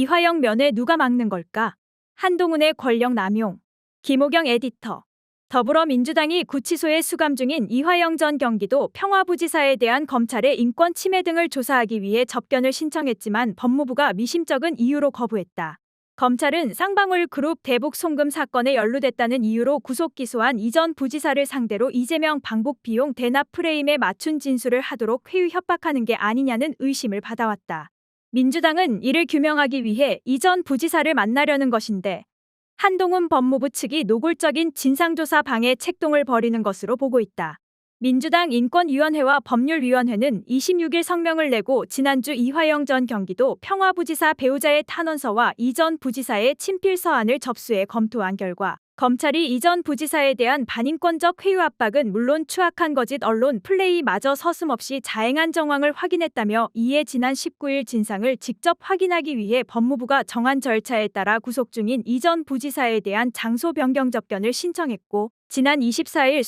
이화영 면회 누가 막는 걸까? 한동훈의 권력 남용. 김호경 에디터. 더불어민주당이 구치소에 수감 중인 이화영 전 경기도 평화부지사에 대한 검찰의 인권 침해 등을 조사하기 위해 접견을 신청했지만 법무부가 미심쩍은 이유로 거부했다. 검찰은 쌍방울 그룹 대북 송금 사건에 연루됐다는 이유로 구속 기소한 이 전 부지사를 상대로 이재명 방북 비용 대납 프레임에 맞춘 진술을 하도록 회유 협박하는 게 아니냐는 의심을 받아왔다. 민주당은 이를 규명하기 위해 이 전 부지사를 만나려는 것인데 한동훈 법무부 측이 노골적인 진상조사 방해 책동을 벌이는 것으로 보고 있다. 민주당 인권위원회와 법률위원회는 26일 성명을 내고 지난주 이화영 전 경기도 평화부지사 배우자의 탄원서와 이 전 부지사의 친필 서한을 접수해 검토한 결과 검찰이 이 전 부지사에 대한 반인권적 회유 압박은 물론 추악한 거짓 언론 플레이마저 서슴없이 자행한 정황을 확인했다며 이에 지난 19일 진상을 직접 확인하기 위해 법무부가 정한 절차에 따라 구속 중인 이 전 부지사에 대한 장소 변경 접견을 신청했고 지난 24일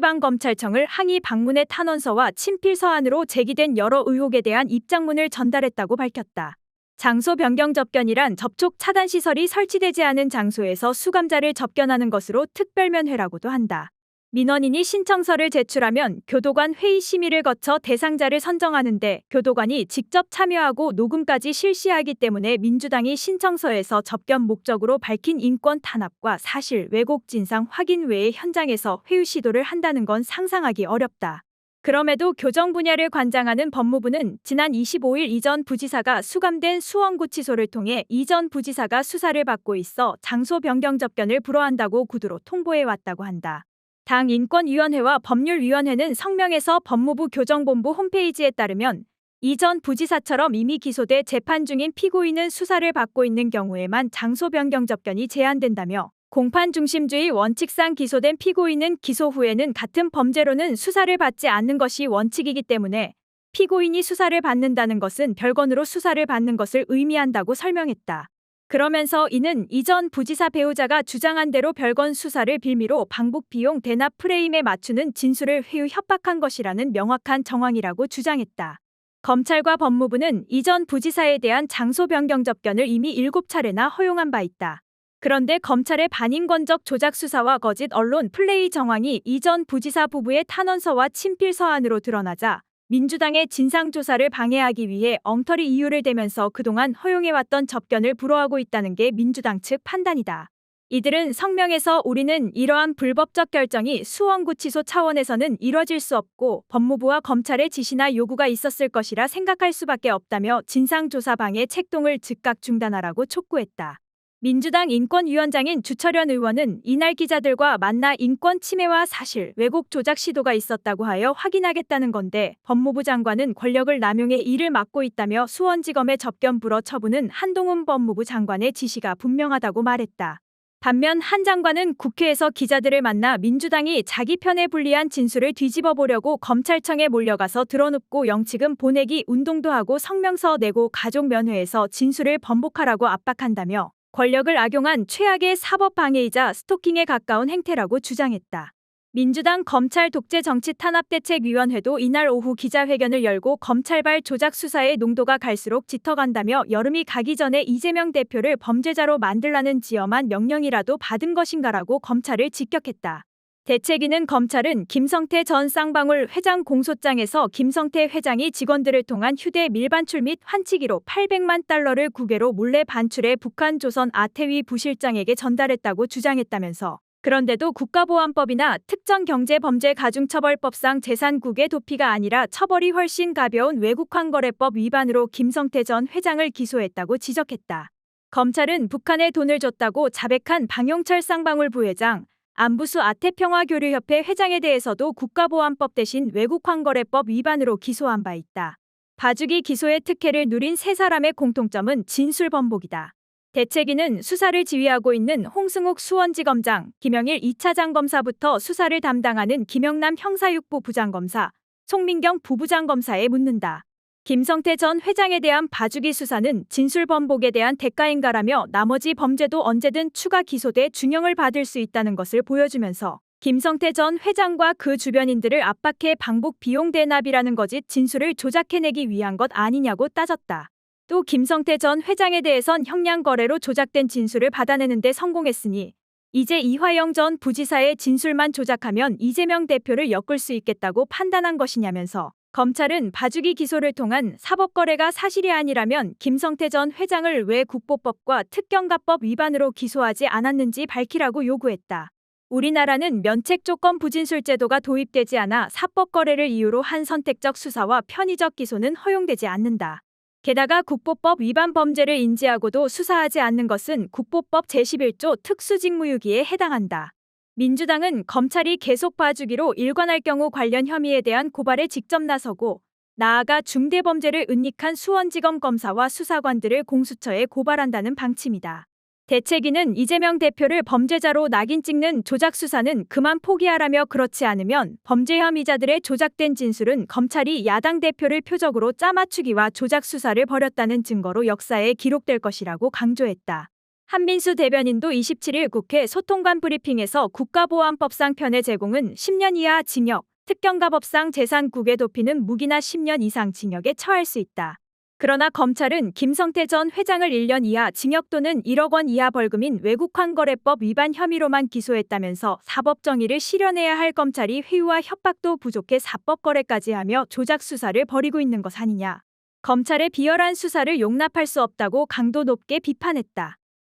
수원지방검찰청을 항의 방문해 탄원서와 친필 서한으로 제기된 여러 의혹에 대한 입장문을 전달했다고 밝혔다. 장소 변경 접견이란 접촉 차단 시설이 설치되지 않은 장소에서 수감자를 접견하는 것으로 특별면회라고도 한다. 민원인이 신청서를 제출하면 교도관 회의 심의를 거쳐 대상자를 선정하는데 교도관이 직접 참여하고 녹음까지 실시하기 때문에 민주당이 신청서에서 접견 목적으로 밝힌 인권 탄압과 사실 왜곡 진상 확인 외에 현장에서 회유 시도를 한다는 건 상상하기 어렵다. 그럼에도 교정 분야를 관장하는 법무부는 지난 25일 이 전 부지사가 수감된 수원구치소를 통해 이 전 부지사가 수사를 받고 있어 장소 변경 접견을 불허한다고 구두로 통보해왔다고 한다. 당 인권위원회와 법률위원회는 성명에서 법무부 교정본부 홈페이지에 따르면 이 전 부지사처럼 이미 기소돼 재판 중인 피고인은 수사를 받고 있는 경우에만 장소 변경 접견이 제한된다며 공판 중심주의 원칙상 기소된 피고인은 기소 후에는 같은 범죄로는 수사를 받지 않는 것이 원칙이기 때문에 피고인이 수사를 받는다는 것은 별건으로 수사를 받는 것을 의미한다고 설명했다. 그러면서 이는 이 전 부지사 배우자가 주장한 대로 별건 수사를 빌미로 방북 비용 대납 프레임에 맞추는 진술을 회유 협박한 것이라는 명확한 정황이라고 주장했다. 검찰과 법무부는 이 전 부지사에 대한 장소 변경 접견을 이미 7차례나 허용한 바 있다. 그런데 검찰의 반인권적 조작 수사와 거짓 언론 플레이 정황이 이 전 부지사 부부의 탄원서와 친필 서한으로 드러나자 민주당의 진상조사를 방해하기 위해 엉터리 이유를 대면서 그동안 허용해왔던 접견을 불허하고 있다는 게 민주당 측 판단이다. 이들은 성명에서 우리는 이러한 불법적 결정이 수원구치소 차원에서는 이뤄질 수 없고 법무부와 검찰의 지시나 요구가 있었을 것이라 생각할 수밖에 없다며 진상조사 방해 책동을 즉각 중단하라고 촉구했다. 민주당 인권위원장인 주철현 의원은 이날 기자들과 만나 인권 침해와 사실 왜곡 조작 시도가 있었다고 하여 확인하겠다는 건데 법무부 장관은 권력을 남용해 이를 막고 있다며 수원지검의 접견 불허 처분은 한동훈 법무부 장관의 지시가 분명하다고 말했다. 반면 한 장관은 국회에서 기자들을 만나 민주당이 자기 편에 불리한 진술을 뒤집어 보려고 검찰청에 몰려가서 드러눕고 영치금 보내기 운동도 하고 성명서 내고 가족면회에서 진술을 번복하라고 압박한다며 권력을 악용한 최악의 사법 방해이자 스토킹에 가까운 행태라고 주장했다. 민주당 검찰 독재 정치 탄압대책위원회도 이날 오후 기자회견을 열고 검찰발 조작 수사의 농도가 갈수록 짙어간다며 여름이 가기 전에 이재명 대표를 범죄자로 만들라는 지엄한 명령이라도 받은 것인가라고 검찰을 직격했다. 대책위는 검찰은 김성태 전 쌍방울 회장 공소장에서 김성태 회장이 직원들을 통한 휴대 밀반출 및 환치기로 800만 달러를 국외로 몰래 반출해 북한 조선 아태위 부실장에게 전달했다고 주장했다면서 그런데도 국가보안법이나 특정경제범죄가중처벌법상 재산국외 도피가 아니라 처벌이 훨씬 가벼운 외국환거래법 위반으로 김성태 전 회장을 기소했다고 지적했다. 검찰은 북한에 돈을 줬다고 자백한 방용철 쌍방울 부회장, 안부수 아태평화교류협회 회장에 대해서도 국가보안법 대신 외국환거래법 위반으로 기소한 바 있다. 봐주기 기소의 특혜를 누린 세 사람의 공통점은 진술 번복이다. 대책위는 수사를 지휘하고 있는 홍승욱 수원지검장, 김영일 2차장 검사부터 수사를 담당하는 김영남 형사육부 부장검사, 송민경 부부장검사에 묻는다. 김성태 전 회장에 대한 봐주기 수사는 진술 번복에 대한 대가인가라며 나머지 범죄도 언제든 추가 기소돼 중형을 받을 수 있다는 것을 보여주면서 김성태 전 회장과 그 주변인들을 압박해 방북 비용 대납이라는 거짓 진술을 조작해내기 위한 것 아니냐고 따졌다. 또 김성태 전 회장에 대해선 형량 거래로 조작된 진술을 받아내는 데 성공했으니 이제 이화영 전 부지사의 진술만 조작하면 이재명 대표를 엮을 수 있겠다고 판단한 것이냐면서 검찰은 봐주기 기소를 통한 사법거래가 사실이 아니라면 김성태 전 회장을 왜 국보법과 특경가법 위반으로 기소하지 않았는지 밝히라고 요구했다. 우리나라는 면책 조건 부진술 제도가 도입되지 않아 사법거래를 이유로 한 선택적 수사와 편의적 기소는 허용되지 않는다. 게다가 국보법 위반 범죄를 인지하고도 수사하지 않는 것은 국보법 제11조 특수직무유기에 해당한다. 민주당은 검찰이 계속 봐주기로 일관할 경우 관련 혐의에 대한 고발에 직접 나서고 나아가 중대범죄를 은닉한 수원지검 검사와 수사관들을 공수처에 고발한다는 방침이다. 대책위는 이재명 대표를 범죄자로 낙인 찍는 조작 수사는 그만 포기하라며 그렇지 않으면 범죄 혐의자들의 조작된 진술은 검찰이 야당 대표를 표적으로 짜맞추기와 조작 수사를 벌였다는 증거로 역사에 기록될 것이라고 강조했다. 한민수 대변인도 27일 국회 소통관 브리핑에서 국가보안법상 편의 제공은 10년 이하 징역, 특경가법상 재산국외 도피는 무기나 10년 이상 징역에 처할 수 있다. 그러나 검찰은 김성태 전 회장을 1년 이하 징역 또는 1억 원 이하 벌금인 외국환거래법 위반 혐의로만 기소했다면서 사법정의를 실현해야 할 검찰이 회유와 협박도 부족해 사법거래까지 하며 조작 수사를 벌이고 있는 것 아니냐. 검찰의 비열한 수사를 용납할 수 없다고 강도 높게 비판했다.